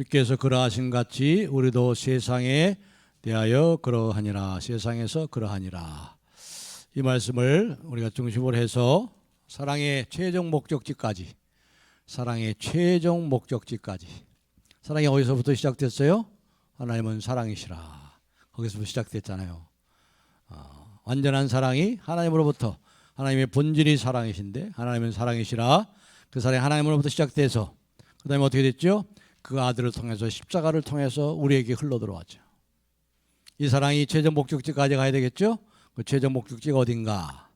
주께서 그러하신 같이 우리도 세상에 대하여 그러하니라. 세상에서 그러하니라. 이 말씀을 우리가 중심으로 해서 사랑의 최종 목적지까지, 사랑의 최종 목적지까지. 사랑이 어디서부터 시작됐어요? 하나님은 사랑이시라. 거기서부터 시작됐잖아요. 완전한 사랑이 하나님으로부터, 하나님의 본질이 사랑이신데 하나님은 사랑이시라. 그 사랑이 하나님으로부터 시작돼서 그 다음에 어떻게 됐죠? 그 아들을 통해서, 십자가를 통해서 우리에게 흘러들어왔죠. 이 사랑이 최종 목적지까지 가야 되겠죠? 그 최종 목적지가 어딘가?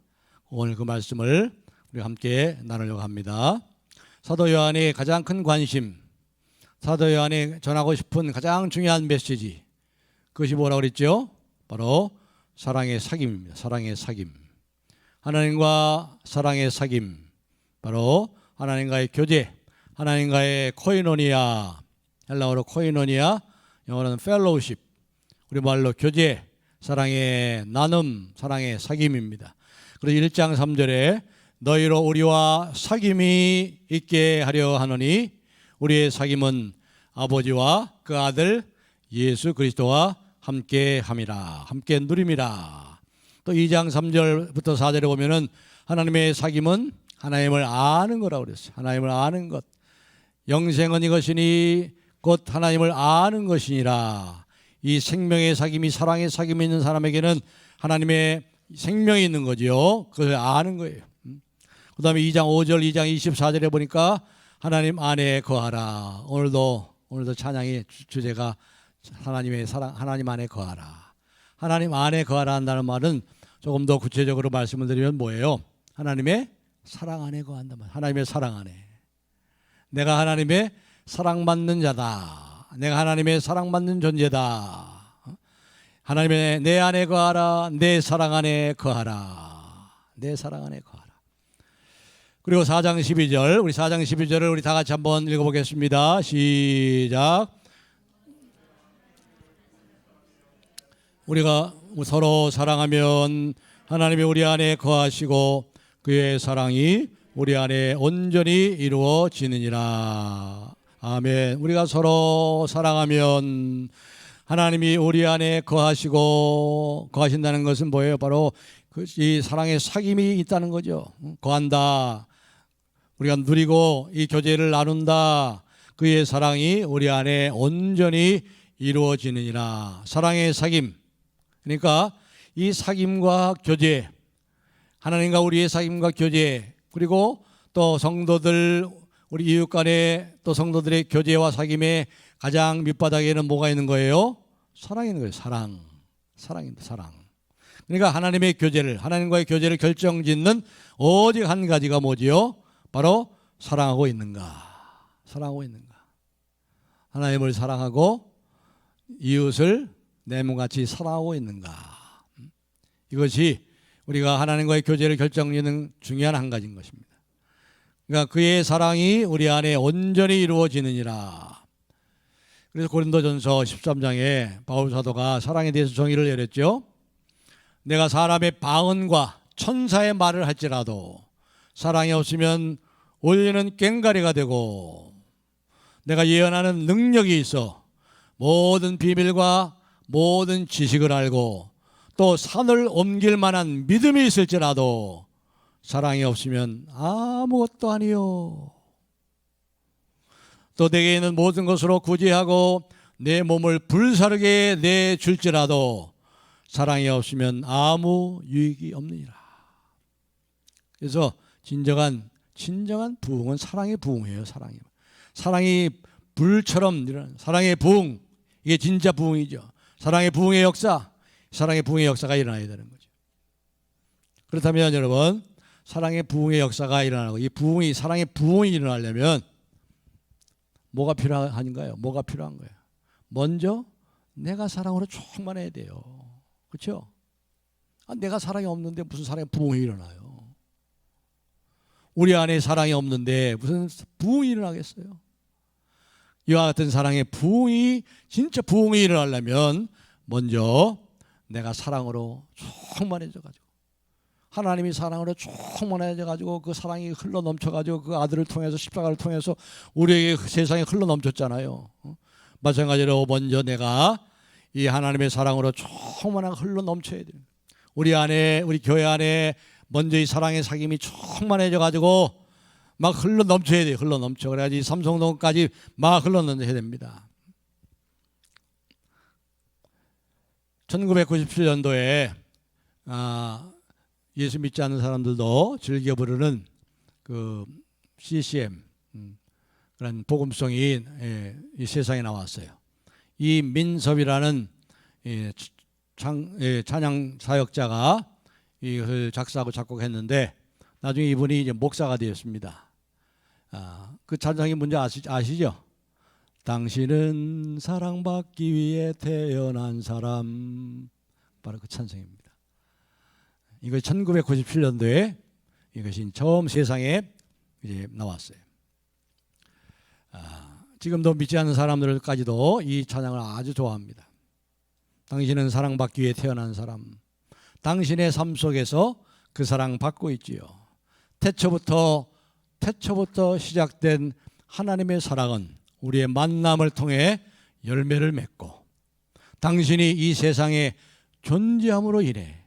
오늘 그 말씀을 우리가 함께 나누려고 합니다. 사도 요한의 가장 큰 관심, 사도 요한이 전하고 싶은 가장 중요한 메시지, 그것이 뭐라고 그랬죠? 바로 사랑의 사귐입니다. 사랑의 사귐. 하나님과 사랑의 사귐, 바로 하나님과의 교제, 하나님과의 코이노니아, 헬라어로 코이노니아, 영어로는 펠로우십, 우리말로 교제, 사랑의 나눔, 사랑의 사귐입니다. 그래서 1장 3절에 너희로 우리와 사귐이 있게 하려 하노니 우리의 사귐은 아버지와 그 아들 예수 그리스도와 함께 함이라, 함께 누림이라. 또 2장 3절부터 4절에 보면은 하나님의 사귐은 하나님을 아는 거라고 그랬어요. 하나님을 아는 것. 영생은 이것이니 곧 하나님을 아는 것이니라. 이 생명의 사귐이, 사랑의 사귐이 있는 사람에게는 하나님의 생명이 있는 거죠. 그걸 아는 거예요. 그 다음에 2장 5절, 2장 24절에 보니까 하나님 안에 거하라. 오늘도 찬양의 주제가 하나님의 사랑, 하나님 안에 거하라. 하나님 안에 거하라 한다는 말은 조금 더 구체적으로 말씀을 드리면 뭐예요? 하나님의 사랑 안에 거한단 말이에요. 하나님의 사랑 안에. 내가 하나님의 사랑받는 자다. 내가 하나님의 사랑받는 존재다. 하나님의 내 안에 거하라. 내 사랑 안에 거하라. 내 사랑 안에 거하라. 그리고 4장 12절, 우리 4장 12절을 우리 다 같이 한번 읽어보겠습니다. 시작. 우리가 서로 사랑하면 하나님이 우리 안에 거하시고 그의 사랑이 우리 안에 온전히 이루어지느니라. 아멘. 우리가 서로 사랑하면 하나님이 우리 안에 거하시고, 거하신다는 것은 뭐예요? 바로 이 사랑의 사귐이 있다는 거죠. 거한다. 우리가 누리고 이 교제를 나눈다. 그의 사랑이 우리 안에 온전히 이루어지느니라. 사랑의 사귐. 그러니까 이 사귐과 교제, 하나님과 우리의 사귐과 교제, 그리고 또 성도들, 우리 이웃 간의 또 성도들의 교제와 사귐의 가장 밑바닥에는 뭐가 있는 거예요? 사랑이 있는 거예요. 사랑. 사랑입니다. 사랑. 그러니까 하나님의 교제를, 하나님과의 교제를 결정짓는 오직 한 가지가 뭐지요? 바로 사랑하고 있는가. 사랑하고 있는가. 하나님을 사랑하고 이웃을 내 몸같이 사랑하고 있는가. 이것이 우리가 하나님과의 교제를 결정짓는 중요한 한 가지인 것입니다. 그러니까 그의 사랑이 우리 안에 온전히 이루어지느니라. 그래서 고린도전서 13장에 바울 사도가 사랑에 대해서 정의를 내렸죠. 내가 사람의 방언과 천사의 말을 할지라도 사랑이 없으면 올리는 꽹가리가 되고, 내가 예언하는 능력이 있어 모든 비밀과 모든 지식을 알고 또 산을 옮길 만한 믿음이 있을지라도 사랑이 없으면 아무것도 아니요. 또 내게 있는 모든 것으로 구제하고 내 몸을 불사르게 내줄지라도 사랑이 없으면 아무 유익이 없느니라. 그래서 진정한 부흥은 사랑의 부흥이에요. 사랑이 불처럼 일어나는 사랑의 부흥, 이게 진짜 부흥이죠. 사랑의 부흥의 역사, 사랑의 부흥의 역사가 일어나야 되는 거죠. 그렇다면 여러분, 사랑의 부흥의 역사가 일어나고 이 부흥이, 사랑의 부흥이 일어나려면 뭐가 필요한가요? 뭐가 필요한 거예요? 먼저 내가 사랑으로 충만해야 돼요. 그렇죠? 내가 사랑이 없는데 무슨 사랑의 부흥이 일어나요? 우리 안에 사랑이 없는데 무슨 부흥이 일어나겠어요? 이와 같은 사랑의 부흥이, 진짜 부흥이 일어나려면 먼저 내가 사랑으로 충만해져가지고, 하나님이 사랑으로 충만해져가지고 그 사랑이 흘러넘쳐가지고 그 아들을 통해서, 십자가를 통해서 우리에게 세상에 흘러넘쳤잖아요. 마찬가지로 먼저 내가 이 하나님의 사랑으로 충만하게 흘러 넘쳐야 돼요. 우리 안에, 우리 교회 안에 먼저 이 사랑의 사귐이 충만해져 가지고 막 흘러 넘쳐야 돼요. 흘러 넘쳐. 그래야지 삼성동까지 막 흘러 넘쳐야 됩니다. 1997년도에 예수 믿지 않는 사람들도 즐겨 부르는 그 CCM 그런 복음송이 이 세상에 나왔어요. 이 민섭이라는 찬양 사역자가 이것을 작사하고 작곡했는데 나중에 이분이 이제 목사가 되었습니다. 그 찬양이 뭔지 아시죠? 당신은 사랑받기 위해 태어난 사람. 바로 그 찬송입니다. 이거 1997년도에 이것이 처음 세상에 이제 나왔어요. 지금도 믿지 않는 사람들까지도 이 찬양을 아주 좋아합니다. 당신은 사랑받기 위해 태어난 사람. 당신의 삶 속에서 그 사랑 받고 있지요. 태초부터 시작된 하나님의 사랑은 우리의 만남을 통해 열매를 맺고 당신이 이 세상에 존재함으로 인해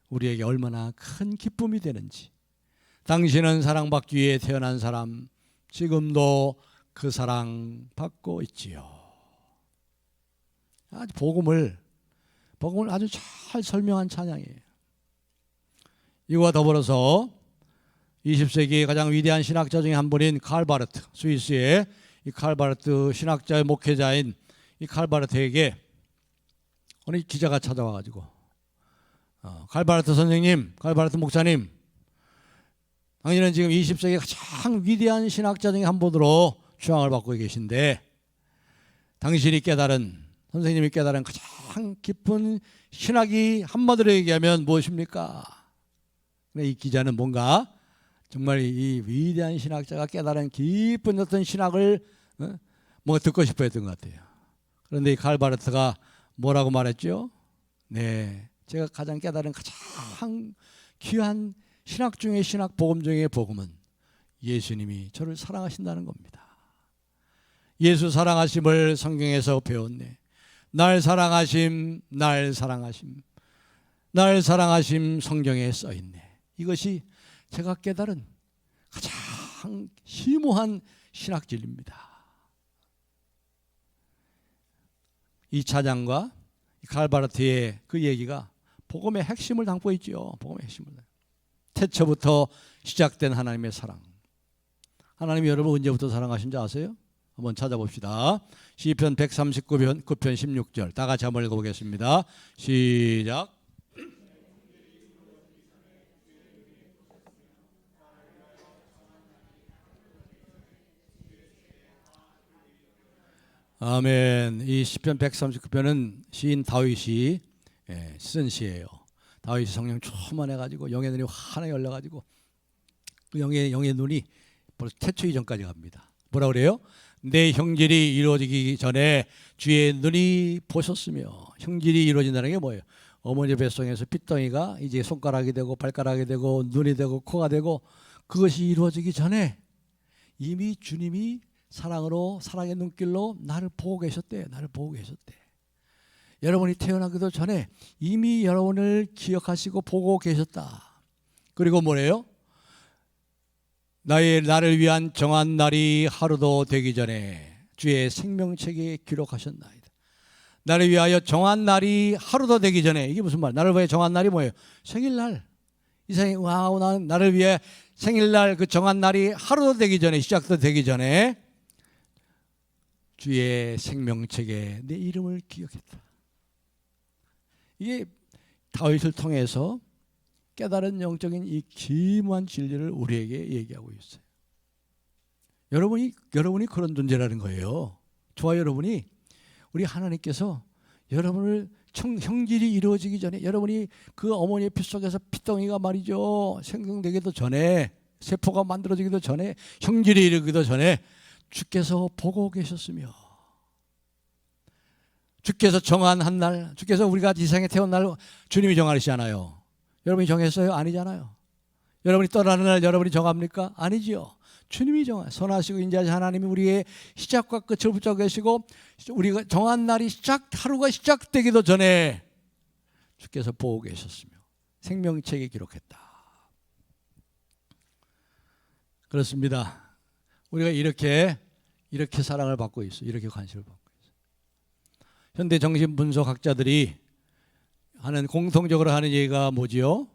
우리에게 얼마나 큰 기쁨이 되는지, 당신은 사랑받기 위해 태어난 사람, 지금도 그 사랑 받고 있지요. 아주 복음을 아주 잘 설명한 찬양이에요. 이와 더불어서 20세기의 가장 위대한 신학자 중에 한 분인 칼 바르트, 스위스의 이 칼 바르트 신학자의 목회자인 이 칼 바르트에게 어느 기자가 찾아와 가지고 칼 바르트 선생님, 칼 바르트 목사님, 당신은 지금 20세기 가장 위대한 신학자 중에 한 분으로 추앙을 받고 계신데 선생님이 깨달은 가장 깊은 신학이 한마디로 얘기하면 무엇입니까? 이 기자는 뭔가 정말 이 위대한 신학자가 깨달은 깊은 어떤 신학을 뭔가 듣고 싶어 했던 것 같아요. 그런데 이 칼 바르트가 뭐라고 말했죠? 네, 제가 가장 깨달은 가장 귀한 신학 중의 신학, 복음 중의 복음은 예수님이 저를 사랑하신다는 겁니다. 예수 사랑하심을 성경에서 배웠네. 날 사랑하심 성경에 써있네. 이것이 제가 깨달은 가장 심오한 신학 진리입니다. 이 찬양과 칼 바르트의 그 얘기가 복음의 핵심을 담고 있죠. 복음의 핵심을. 태초부터 시작된 하나님의 사랑. 하나님이 여러분 언제부터 사랑하신지 아세요? 한번 찾아봅시다. 시편 139편 9편 16절 다 같이 한번 읽어보겠습니다. 시작. 아멘. 이 시편 139편은 시인 다윗이 쓴 시예요. 다윗이 성령 충만해가지고 영의 눈이 환하게 열려가지고 그 영의 눈이 벌써 태초 이전까지 갑니다. 뭐라 그래요? 내 형질이 이루어지기 전에 주의 눈이 보셨으며, 형질이 이루어진다는 게 뭐예요? 어머니 뱃속에서 핏덩이가 이제 손가락이 되고 발가락이 되고 눈이 되고 코가 되고 그것이 이루어지기 전에 이미 주님이 사랑의 눈길로 나를 보고 계셨대. 여러분이 태어나기도 전에 이미 여러분을 기억하시고 보고 계셨다. 그리고 뭐래요? 나를 위한 정한 날이 하루도 되기 전에 주의 생명책에 기록하셨나이다. 나를 위하여 정한 날이 하루도 되기 전에, 이게 무슨 말? 나를 위해 정한 날이 뭐예요? 생일날. 이 세상에 나를 위해 생일날 그 정한 날이 하루도 되기 전에, 시작도 되기 전에 주의 생명책에 내 이름을 기억했다. 이게 다윗을 통해서 깨달은 영적인 이 기묘한 진리를 우리에게 얘기하고 있어요. 여러분이 그런 존재라는 거예요. 저와 여러분이, 우리 하나님께서 여러분을 형질이 이루어지기 전에, 여러분이 그 어머니의 핏속에서 핏덩이가 말이죠, 생성되기도 전에, 세포가 만들어지기도 전에, 형질이 이루기도 전에 주께서 보고 계셨으며, 주께서 정한 한 날, 주께서 우리가 이 세상에 태어난 날 주님이 정하시잖아요. 여러분이 정했어요? 아니잖아요. 여러분이 떠나는 날 여러분이 정합니까? 아니지요. 주님이 선하시고 인자하신 하나님이 우리의 시작과 끝을 붙잡고 계시고 우리가 정한 날이 하루가 시작되기도 전에 주께서 보고 계셨으며 생명책에 기록했다. 그렇습니다. 우리가 이렇게 사랑을 받고 있어. 이렇게 관심을 받고 있어. 현대 정신분석학자들이 공통적으로 하는 얘기가 뭐지요?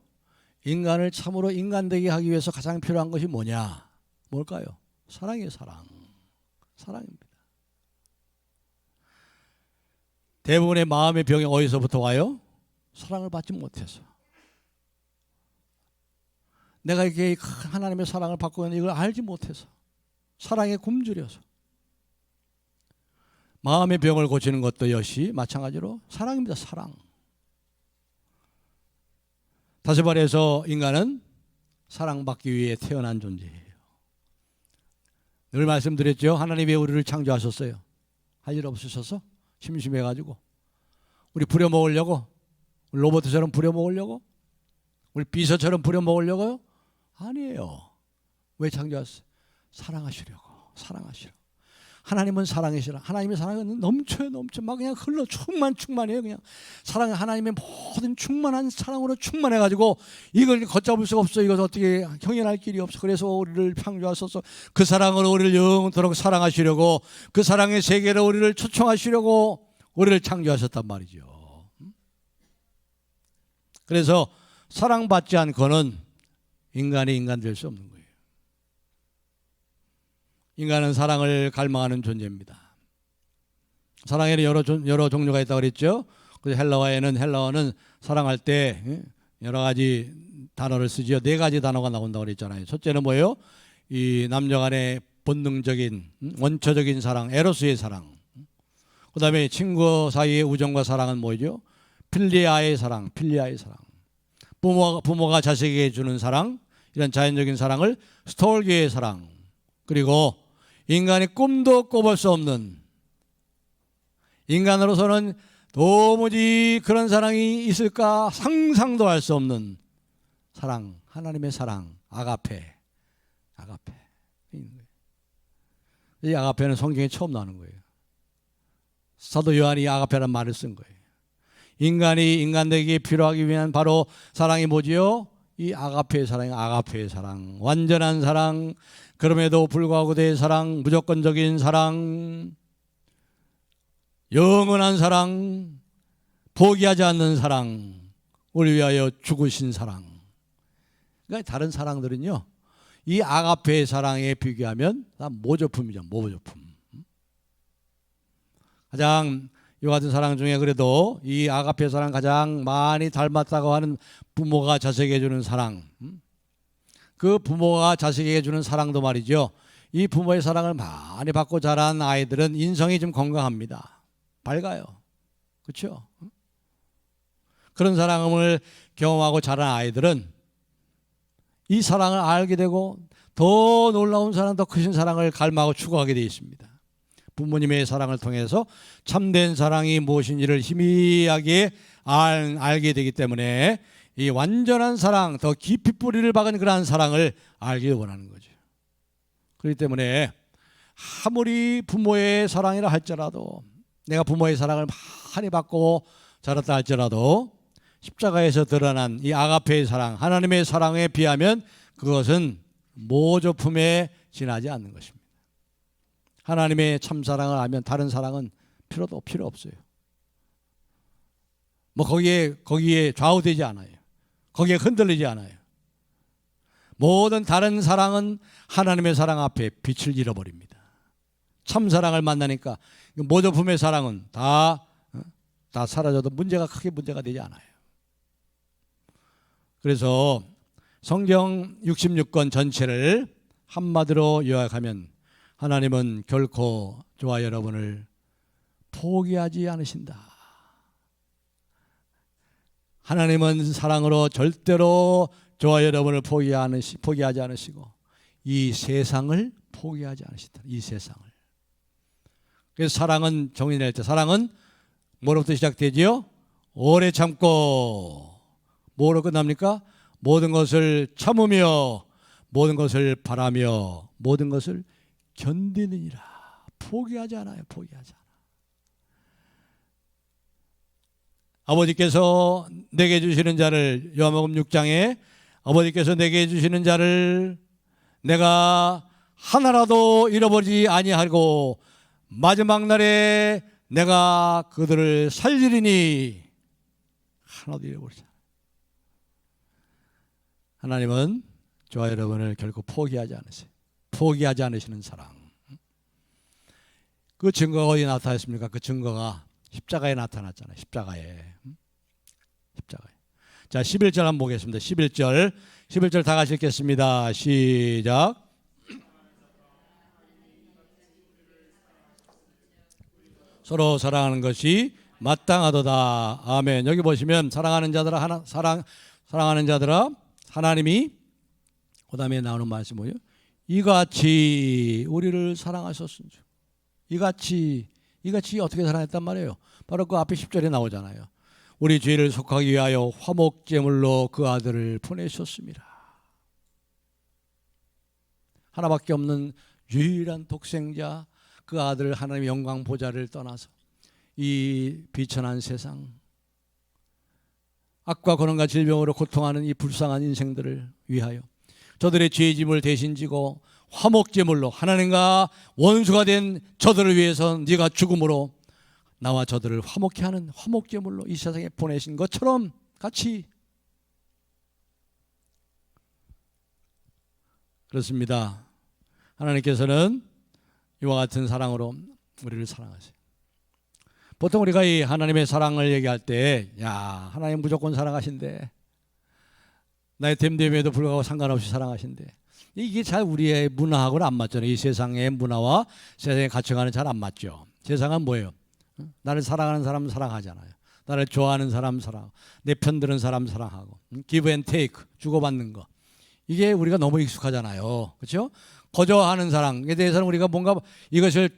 인간을 참으로 인간되게 하기 위해서 가장 필요한 것이 뭐냐? 뭘까요? 사랑이에요. 사랑입니다. 대부분의 마음의 병이 어디서부터 와요? 사랑을 받지 못해서. 내가 이렇게 하나님의 사랑을 받고 있는 이걸 알지 못해서, 사랑에 굶주려서. 마음의 병을 고치는 것도 역시 마찬가지로 사랑입니다. 사랑. 다시 말해서 인간은 사랑받기 위해 태어난 존재예요. 늘 말씀드렸죠. 하나님이 우리를 창조하셨어요. 할 일 없으셔서 심심해가지고 우리 부려먹으려고, 로봇처럼 부려먹으려고, 우리 비서처럼 부려먹으려고요? 아니에요. 왜 창조하셨어요? 사랑하시려고. 하나님은 사랑이시라. 하나님의 사랑은 넘쳐 막 그냥 흘러 충만해요. 그냥 사랑, 하나님의 모든 충만한 사랑으로 충만해가지고 이걸 걷잡을 수가 없어. 이걸 어떻게 형연할 길이 없어. 그래서 우리를 창조하셔서 그 사랑으로 우리를 영원토록 사랑하시려고, 그 사랑의 세계로 우리를 초청하시려고 우리를 창조하셨단 말이죠. 그래서 사랑받지 않고는 인간이 인간 될 수 없는 거예요. 인간은 사랑을 갈망하는 존재입니다. 사랑에는 여러 종류가 있다고 그랬죠. 그래서 헬라어는 사랑할 때 여러 가지 단어를 쓰지요. 4가지 단어가 나온다고 그랬잖아요. 첫째는 뭐예요? 이 남녀 간의 본능적인 원초적인 사랑, 에로스의 사랑. 그 다음에 친구 사이의 우정과 사랑은 뭐죠? 필리아의 사랑. 부모가 자식에게 주는 사랑, 이런 자연적인 사랑을 스톨기의 사랑. 그리고 인간이 꿈도 꿔볼 수 없는, 인간으로서는 도무지 그런 사랑이 있을까 상상도 할 수 없는 사랑, 하나님의 사랑, 아가페. 이 아가페는 성경에 처음 나오는 거예요. 사도 요한이 아가페라는 말을 쓴 거예요. 인간이 인간되기 필요하기 위한 바로 사랑이 뭐지요? 이 아가페의 사랑, 완전한 사랑, 그럼에도 불구하고 내 사랑, 무조건적인 사랑, 영원한 사랑, 포기하지 않는 사랑, 우리 위하여 죽으신 사랑. 그러니까 다른 사랑들은요, 이 아가페의 사랑에 비교하면 다 모조품이죠. 모조품. 가장 이 같은 사랑 중에 그래도 이 아가페 사랑 가장 많이 닮았다고 하는 부모가 자식에게 주는 사랑. 그 부모가 자식에게 주는 사랑도 말이죠. 이 부모의 사랑을 많이 받고 자란 아이들은 인성이 좀 건강합니다. 밝아요. 그렇죠? 그런 사랑을 경험하고 자란 아이들은 이 사랑을 알게 되고 더 놀라운 사랑, 더 크신 사랑을 갈망하고 추구하게 되어 있습니다. 부모님의 사랑을 통해서 참된 사랑이 무엇인지를 희미하게 알게 되기 때문에 이 완전한 사랑, 더 깊이 뿌리를 박은 그러한 사랑을 알기 원하는 거죠. 그렇기 때문에 아무리 부모의 사랑이라 할지라도, 내가 부모의 사랑을 많이 받고 자랐다 할지라도 십자가에서 드러난 이 아가페의 사랑, 하나님의 사랑에 비하면 그것은 모조품에 지나지 않는 것입니다. 하나님의 참사랑을 알면 다른 사랑은 필요 없어요. 뭐 거기에 좌우되지 않아요. 거기에 흔들리지 않아요. 모든 다른 사랑은 하나님의 사랑 앞에 빛을 잃어버립니다. 참사랑을 만나니까 모조품의 사랑은 다 사라져도 크게 문제가 되지 않아요. 그래서 성경 66권 전체를 한마디로 요약하면 하나님은 결코 저와 여러분을 포기하지 않으신다. 하나님은 사랑으로 절대로 저와 여러분을 포기하지 않으시고 이 세상을 포기하지 않으신다. 이 세상을. 그래서 사랑은 정의낼 때 사랑은 뭐로부터 시작되지요? 오래 참고. 뭐로 끝납니까? 모든 것을 참으며, 모든 것을 바라며, 모든 것을 견디느니라. 포기하지 않아요. 포기하지 않아. 아버지께서 내게 주시는 자를, 요한복음 6장에 아버지께서 내게 주시는 자를 내가 하나라도 잃어버리지 아니하고 마지막 날에 내가 그들을 살리리니. 하나도 잃어버리지 않아요. 하나님은 저와 여러분을 결코 포기하지 않으세요. 포기하지 않으시는 사랑. 그 증거가 어디 나타났습니까? 그 증거가 십자가에 나타났잖아요. 십자가에. 자, 11절 한번 보겠습니다. 11절 다 같이 읽겠습니다. 시작. 서로 사랑하는 것이 마땅하도다. 아멘. 여기 보시면 사랑하는 자들아 사랑하는 자들아 하나님이 그다음에 나오는 말씀이 뭐예요? 이같이 우리를 사랑하셨은즉. 이같이 어떻게 사랑했단 말이에요? 바로 그 앞에 10절에 나오잖아요. 우리 죄를 속하기 위하여 화목제물로 그 아들을 보내셨습니다. 하나밖에 없는 유일한 독생자 그 아들 하나님의 영광 보좌를 떠나서 이 비천한 세상, 악과 고난과 질병으로 고통하는 이 불쌍한 인생들을 위하여 저들의 죄의 짐을 대신 지고 화목제물로 하나님과 원수가 된 저들을 위해서 네가 죽음으로 나와 저들을 화목케 하는 화목제물로 이 세상에 보내신 것처럼 같이. 그렇습니다. 하나님께서는 이와 같은 사랑으로 우리를 사랑하세요. 보통 우리가 이 하나님의 사랑을 얘기할 때, 야, 하나님 무조건 사랑하신대. 나의 됨됨에도 불구하고 상관없이 사랑하신대. 이게 잘 우리의 문화하고는 안 맞잖아요. 이 세상의 문화와 세상의 가치관은 잘 안 맞죠. 세상은 뭐예요? 나를 사랑하는 사람 사랑하잖아요. 나를 좋아하는 사람 사랑하고, 내 편 드는 사람 사랑하고, give and take, 주고받는 거. 이게 우리가 너무 익숙하잖아요. 그렇죠? 거저하는 사랑에 대해서는 우리가 뭔가 이것을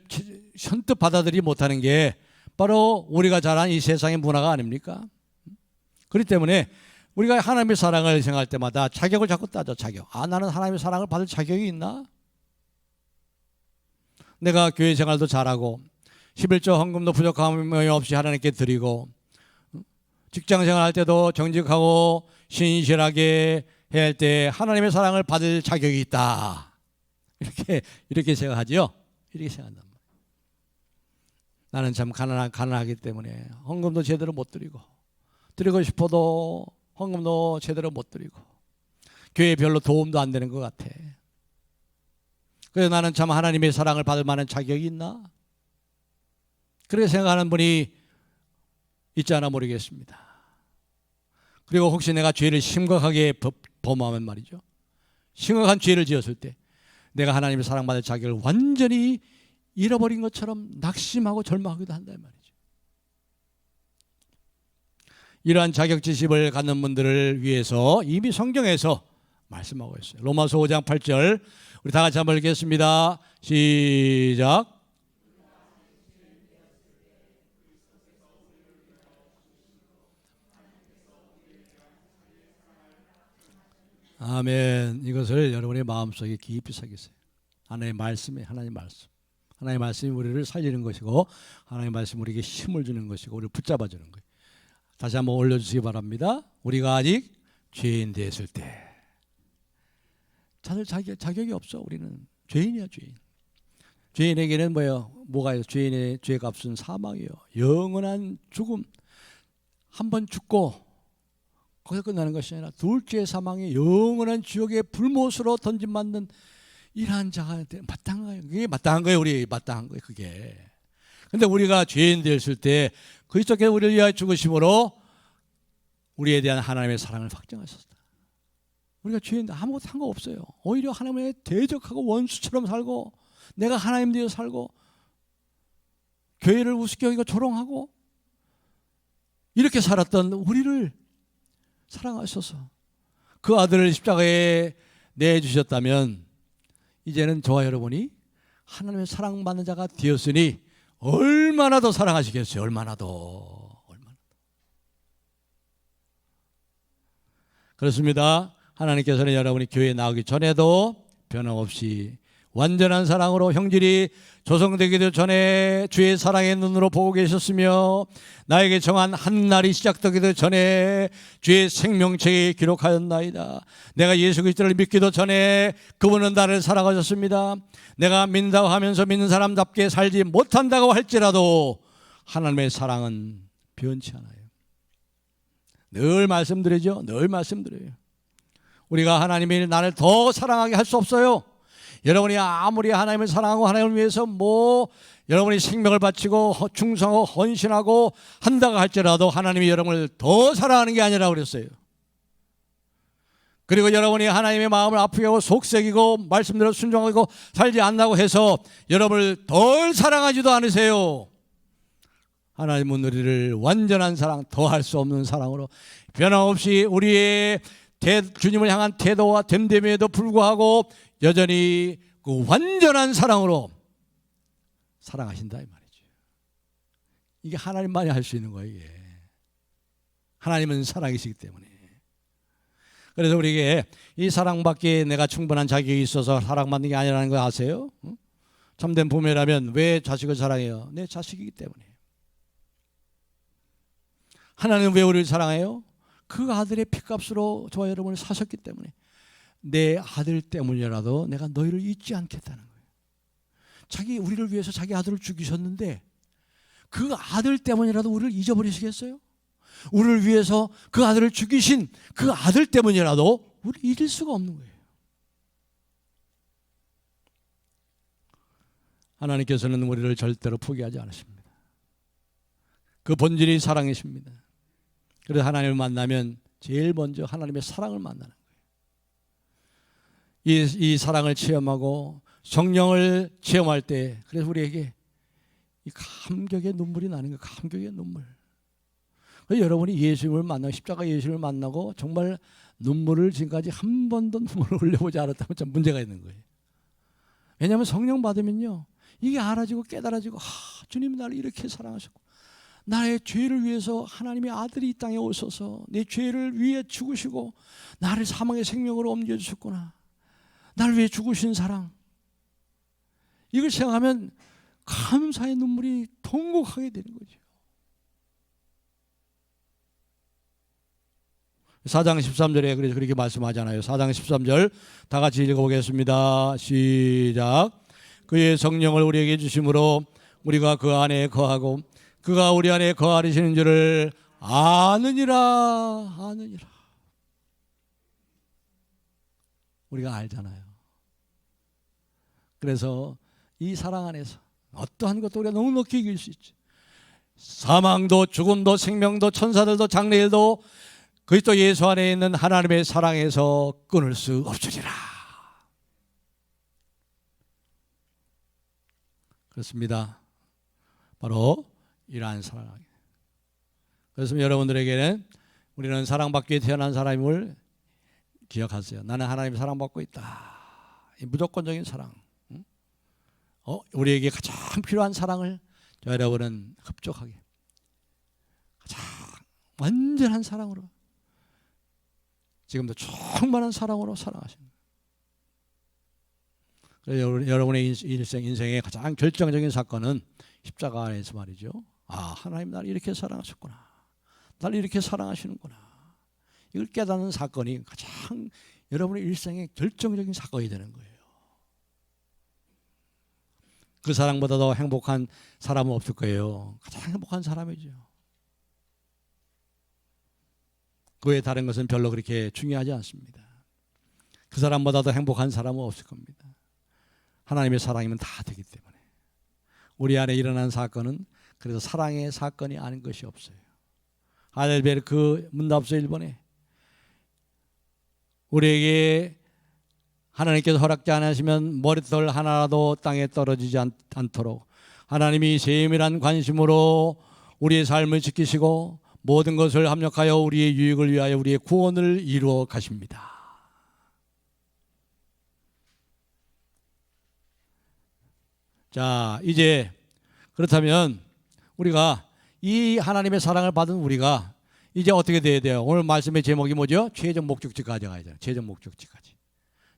선뜻 받아들이지 못하는 게 바로 우리가 자란 이 세상의 문화가 아닙니까? 그렇기 때문에 우리가 하나님의 사랑을 생각할 때마다 자격을 자꾸 따져. 자격. 나는 하나님의 사랑을 받을 자격이 있나? 내가 교회 생활도 잘하고 11조 헌금도 부족함이 없이 하나님께 드리고 직장 생활할 때도 정직하고 신실하게 해야 할 때 하나님의 사랑을 받을 자격이 있다. 이렇게 생각하죠. 이렇게 생각한단 말이에요. 나는 참 가난하기 때문에 헌금도 제대로 못 드리고 싶어도 헌금도 제대로 못 드리고 교회에 별로 도움도 안 되는 것 같아. 그래서 나는 참 하나님의 사랑을 받을 만한 자격이 있나? 그렇게 생각하는 분이 있지 않아 모르겠습니다. 그리고 혹시 내가 죄를 심각하게 범하면 말이죠. 심각한 죄를 지었을 때 내가 하나님의 사랑받을 자격을 완전히 잃어버린 것처럼 낙심하고 절망하기도 한다 말이죠. 이러한 자격지심을 갖는 분들을 위해서 이미 성경에서 말씀하고 있어요. 로마서 5장 8절 우리 다 같이 한번 읽겠습니다. 시작. 아멘. 이것을 여러분의 마음속에 깊이 새기세요. 하나님의 말씀이 하나님의 말씀이 우리를 살리는 것이고 하나님의 말씀이 우리에게 힘을 주는 것이고 우리를 붙잡아 주는 거예요. 다시 한번 올려주시기 바랍니다. 우리가 아직 죄인 됐을 때 찾을 자격이 없어. 우리는 죄인이야. 죄인에게는 뭐가 있어요? 죄인의 죄값은 사망이요, 영원한 죽음. 한 번 죽고 거기서 끝나는 것이 아니라 둘째 사망의 영원한 지옥의 불못으로 던짐받는 이러한 자가 마땅한 거예요. 그게 마땅한 거예요. 우리 마땅한 거예요. 그게. 근데 우리가 죄인 되었을 때 그리스도께서 우리를 위하여 죽으심으로 우리에 대한 하나님의 사랑을 확증하셨다. 우리가 죄인데 아무것도 상관없어요. 오히려 하나님의 대적하고 원수처럼 살고 내가 하나님 되어 살고 교회를 우습게 여기고 조롱하고 이렇게 살았던 우리를 사랑하셔서 그 아들을 십자가에 내주셨다면 이제는 저와 여러분이 하나님의 사랑받는 자가 되었으니 얼마나 더 사랑하시겠어요. 얼마나 더. 그렇습니다. 하나님께서는 여러분이 교회에 나오기 전에도 변함없이 완전한 사랑으로 형질이 조성되기도 전에 주의 사랑의 눈으로 보고 계셨으며 나에게 정한 한 날이 시작되기도 전에 주의 생명책에 기록하였나이다. 내가 예수 그리스도를 믿기도 전에 그분은 나를 사랑하셨습니다. 내가 믿는다고 하면서 믿는 사람답게 살지 못한다고 할지라도 하나님의 사랑은 변치 않아요. 늘 말씀드리죠. 늘 말씀드려요. 우리가 하나님이 나를 더 사랑하게 할 수 없어요. 여러분이 아무리 하나님을 사랑하고 하나님을 위해서 여러분이 생명을 바치고 충성하고 헌신하고 한다고 할지라도 하나님이 여러분을 더 사랑하는 게 아니라고 그랬어요. 그리고 여러분이 하나님의 마음을 아프게 하고 속삭이고 말씀대로 순종하고 살지 않는다고 해서 여러분을 덜 사랑하지도 않으세요. 하나님은 우리를 완전한 사랑, 더할 수 없는 사랑으로 변함없이 우리의 주님을 향한 태도와 됨됨에도 불구하고 여전히 그 완전한 사랑으로 사랑하신다 이 말이죠. 이게 하나님만이 할 수 있는 거예요. 이게. 하나님은 사랑이시기 때문에. 그래서 우리에게 이 사랑받기에 내가 충분한 자격이 있어서 사랑받는 게 아니라는 거 아세요? 참된 부모라면 왜 자식을 사랑해요? 내 자식이기 때문에. 하나님은 왜 우리를 사랑해요? 그 아들의 피값으로 저와 여러분을 사셨기 때문에. 내 아들 때문이라도 내가 너희를 잊지 않겠다는 거예요. 우리를 위해서 자기 아들을 죽이셨는데 그 아들 때문이라도 우리를 잊어버리시겠어요? 우리를 위해서 그 아들을 죽이신 그 아들 때문이라도 우리를 잊을 수가 없는 거예요. 하나님께서는 우리를 절대로 포기하지 않으십니다. 그 본질이 사랑이십니다. 그래서 하나님을 만나면 제일 먼저 하나님의 사랑을 만나는 거예요. 이 사랑을 체험하고 성령을 체험할 때 그래서 우리에게 이 감격의 눈물이 나는 거예요. 감격의 눈물. 여러분이 예수님을 만나고 십자가 예수님을 만나고 정말 눈물을 지금까지 한 번도 눈물을 흘려보지 않았다면 참 문제가 있는 거예요. 왜냐하면 성령 받으면요 이게 알아지고 깨달아지고 주님이 나를 이렇게 사랑하셨고 나의 죄를 위해서 하나님의 아들이 이 땅에 오셔서 내 죄를 위해 죽으시고 나를 사망의 생명으로 옮겨주셨구나. 나를 위해 죽으신 사랑. 이걸 생각하면 감사의 눈물이 통곡하게 되는 거죠. 4장 13절에 그렇게 말씀하잖아요. 4장 13절 다 같이 읽어보겠습니다. 시작. 그의 성령을 우리에게 주심으로 우리가 그 안에 거하고 그가 우리 안에 거하시는 줄을 아느니라. 우리가 알잖아요. 그래서 이 사랑 안에서 어떠한 것도 우리가 넉넉히 이길 수 있죠. 사망도 죽음도 생명도 천사들도 장래일도 그리스도 예수 안에 있는 하나님의 사랑에서 끊을 수 없으리라. 그렇습니다. 바로 이러한 사랑. 그래서 여러분들에게는 우리는 사랑받기 위해 태어난 사람임을 기억하세요. 나는 하나님의 사랑받고 있다. 이 무조건적인 사랑. 우리에게 가장 필요한 사랑을 여러분은 흡족하게 가장 완전한 사랑으로 지금도 충만한 사랑으로 사랑하십니다. 그래서 여러분의 인생의 가장 결정적인 사건은 십자가 안에서 말이죠. 하나님 나를 이렇게 사랑하셨구나. 나를 이렇게 사랑하시는구나. 이걸 깨닫는 사건이 가장 여러분의 일생의 결정적인 사건이 되는 거예요. 그 사랑보다 더 행복한 사람은 없을 거예요. 가장 행복한 사람이죠. 그 외에 다른 것은 별로 그렇게 중요하지 않습니다. 그 사람보다 더 행복한 사람은 없을 겁니다. 하나님의 사랑이면 다 되기 때문에. 우리 안에 일어난 사건은 그래서 사랑의 사건이 아닌 것이 없어요. 하델베르크 문답서 1번에 우리에게 하나님께서 허락지 않으시면 머리털 하나라도 땅에 떨어지지 않도록 하나님이 세밀한 관심으로 우리의 삶을 지키시고 모든 것을 합력하여 우리의 유익을 위하여 우리의 구원을 이루어 가십니다. 자, 이제 그렇다면 우리가 이 하나님의 사랑을 받은 우리가 이제 어떻게 돼야 돼요? 오늘 말씀의 제목이 뭐죠? 최종 목적지까지 가야 돼요. 최종 목적지까지.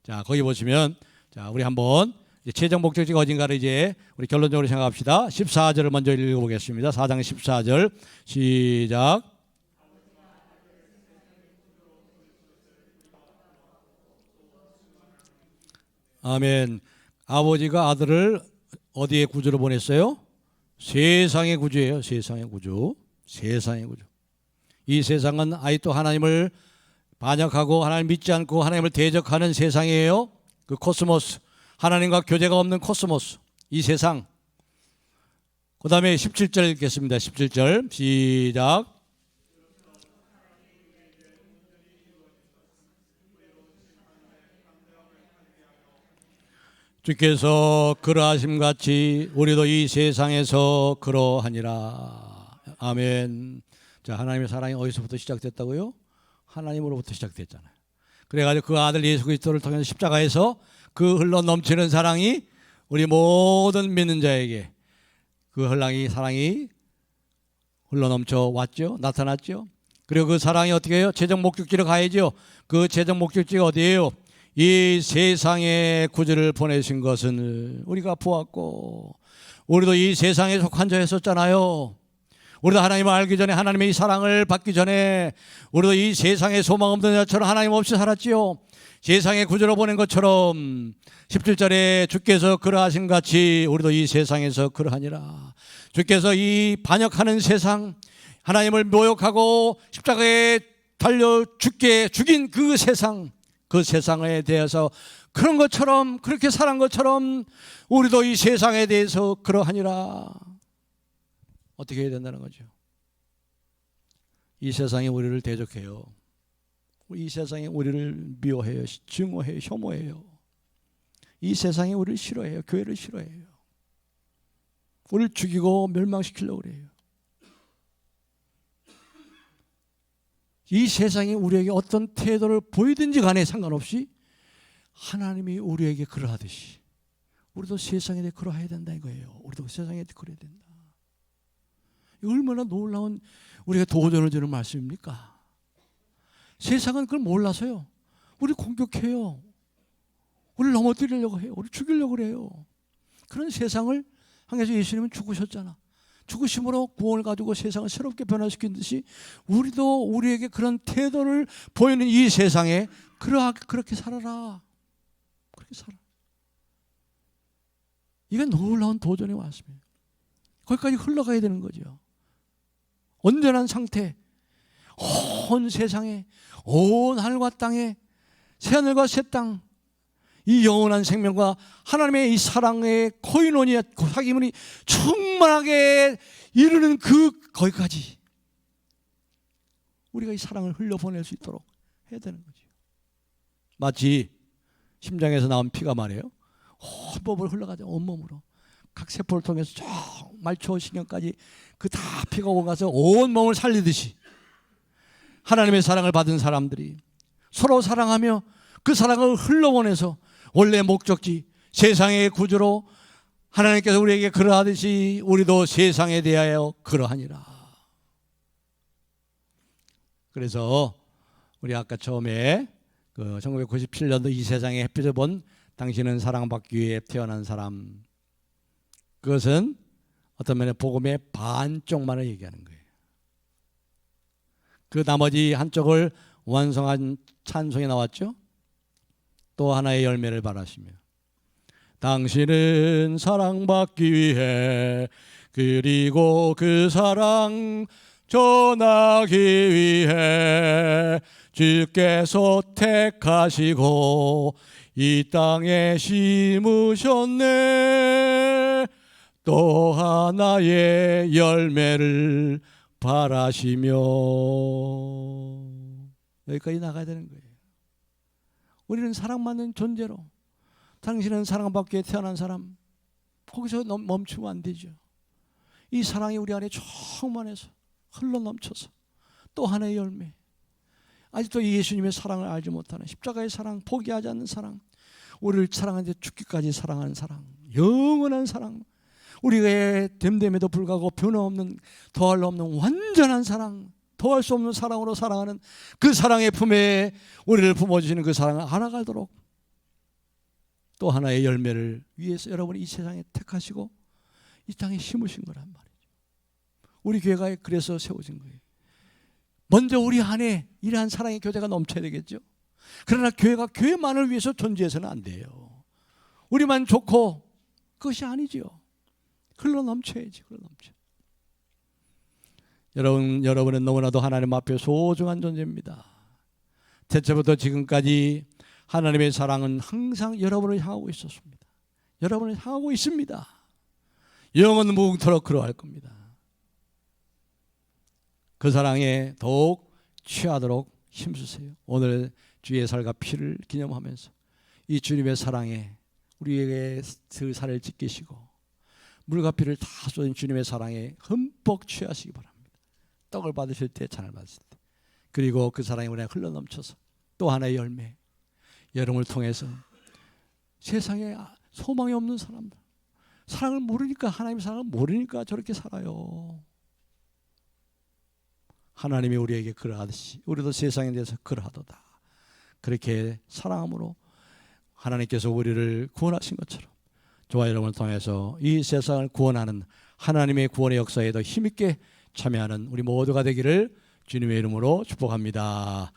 자, 거기 보시면 자, 우리 한번 이제 최종 목적지가 어딘가를 이제 우리 결론적으로 생각합시다. 14절을 먼저 읽어보겠습니다. 4장 14절 시작. 아멘. 아버지가 아들을 어디에 구주로 보냈어요? 세상의 구주예요. 세상의 구주. 세상의 구주. 이 세상은 아직도 하나님을 반역하고 하나님 믿지 않고 하나님을 대적하는 세상이에요. 그 코스모스, 하나님과 교제가 없는 코스모스, 이 세상. 그 다음에 17절 읽겠습니다. 17절 시작. 주께서 그러하심같이 우리도 이 세상에서 그러하니라. 아멘. 자, 하나님의 사랑이 어디서부터 시작됐다고요? 하나님으로부터 시작됐잖아요. 그래가지고 그 아들 예수 그리스도를 통해서 십자가에서 그 흘러 넘치는 사랑이 우리 모든 믿는 자에게 그 사랑이 흘러 넘쳐 왔죠. 나타났죠. 그리고 그 사랑이 어떻게 해요? 최종 목적지로 가야죠. 그 최종 목적지가 어디예요? 이 세상에 구주를 보내신 것은 우리가 보았고, 우리도 이 세상에 속한 자였었잖아요. 우리도 하나님을 알기 전에, 하나님의 이 사랑을 받기 전에 우리도 이 세상에 소망 없는 자처럼 하나님 없이 살았지요. 세상에 구주로 보낸 것처럼 17절에 주께서 그러하신 같이 우리도 이 세상에서 그러하니라. 주께서 이 반역하는 세상, 하나님을 모욕하고 십자가에 달려 죽인 그 세상, 그 세상에 대해서 그런 것처럼, 그렇게 살한 것처럼 우리도 이 세상에 대해서 그러하니라. 어떻게 해야 된다는 거죠? 이 세상이 우리를 대적해요. 이 세상이 우리를 미워해요. 증오해요. 혐오해요. 이 세상이 우리를 싫어해요. 교회를 싫어해요. 우리를 죽이고 멸망시키려고 그래요. 이 세상이 우리에게 어떤 태도를 보이든지 간에 상관없이 하나님이 우리에게 그러하듯이 우리도 세상에 대해 그러해야 된다 이거예요. 우리도 세상에 대해 그래야 된다. 얼마나 놀라운 우리가 도전을 주는 말씀입니까? 세상은 그걸 몰라서요. 우리 공격해요. 우리를 넘어뜨리려고 해요. 우리 죽이려고 그래요. 그런 세상을 향해서 예수님은 죽으셨잖아. 죽으심으로 구원을 가지고 세상을 새롭게 변화시킨 듯이 우리도 우리에게 그런 태도를 보이는 이 세상에 그렇게 살아라. 그렇게 살아. 이게 놀라운 도전의 말씀이에요. 거기까지 흘러가야 되는 거죠. 온전한 상태, 온 세상에, 온 하늘과 땅에, 새하늘과 새 땅, 이 영원한 생명과 하나님의 이 사랑의 코이노니아, 사귐이 충만하게 이루는 거기까지 우리가 이 사랑을 흘려보낼 수 있도록 해야 되는 거죠. 마치 심장에서 나온 피가 말이에요. 온몸으로 흘러가죠. 온몸으로. 각 세포를 통해서 저 말초신경까지 그 다 피가 오가서 온몸을 살리듯이 하나님의 사랑을 받은 사람들이 서로 사랑하며 그 사랑을 흘러보내서 원래 목적지 세상의 구주로 하나님께서 우리에게 그러하듯이 우리도 세상에 대하여 그러하니라. 그래서 우리 아까 처음에 그 1997년도 이 세상의 햇빛을 본 당신은 사랑받기 위해 태어난 사람, 그것은 어떤 면에 복음의 반쪽만을 얘기하는 거예요. 그 나머지 한쪽을 완성한 찬송이 나왔죠. 또 하나의 열매를 바라시며 당신은 사랑받기 위해 그리고 그 사랑 전하기 위해 주께서 택하시고 이 땅에 심으셨네. 또 하나의 열매를 바라시며 여기까지 나가야 되는 거예요. 우리는 사랑받는 존재로, 당신은 사랑받기 위해 태어난 사람, 거기서 멈추면 안 되죠. 이 사랑이 우리 안에 충만해서 흘러넘쳐서 또 하나의 열매, 아직도 예수님의 사랑을 알지 못하는 십자가의 사랑, 포기하지 않는 사랑, 우리를 사랑하는데 죽기까지 사랑하는 사랑, 영원한 사랑, 우리의 됨됨에도 불구하고 변함없는, 더할 수 없는 완전한 사랑, 더할 수 없는 사랑으로 사랑하는 그 사랑의 품에 우리를 품어주시는 그 사랑을 알아가도록 또 하나의 열매를 위해서 여러분이 이 세상에 택하시고 이 땅에 심으신 거란 말이죠. 우리 교회가 그래서 세워진 거예요. 먼저 우리 안에 이러한 사랑의 교제가 넘쳐야 되겠죠. 그러나 교회가 교회만을 위해서 존재해서는 안 돼요. 우리만 좋고 그것이 아니죠. 흘러 넘쳐야지. 흘러 넘쳐. 여러분은 너무나도 하나님 앞에 소중한 존재입니다. 태초부터 지금까지 하나님의 사랑은 항상 여러분을 향하고 있었습니다. 여러분을 향하고 있습니다. 영원 무궁토록 그러할 겁니다. 그 사랑에 더욱 취하도록 힘쓰세요. 오늘 주의 살과 피를 기념하면서 이 주님의 사랑에 우리에게 그 살을 찢기시고 물과 피를 다 쏟은 주님의 사랑에 흠뻑 취하시기 바랍니다. 떡을 받으실 때, 잔을 받으실 때, 그리고 그 사랑이 우리 안에 흘러넘쳐서 또 하나의 열매, 여러분을 통해서 세상에 소망이 없는 사람들, 사랑을 모르니까, 하나님의 사랑을 모르니까 저렇게 살아요. 하나님이 우리에게 그러하듯이 우리도 세상에 대해서 그러하도다. 그렇게 사랑함으로 하나님께서 우리를 구원하신 것처럼 저와 여러분을 통해서 이 세상을 구원하는 하나님의 구원의 역사에 더 힘있게 참여하는 우리 모두가 되기를 주님의 이름으로 축복합니다.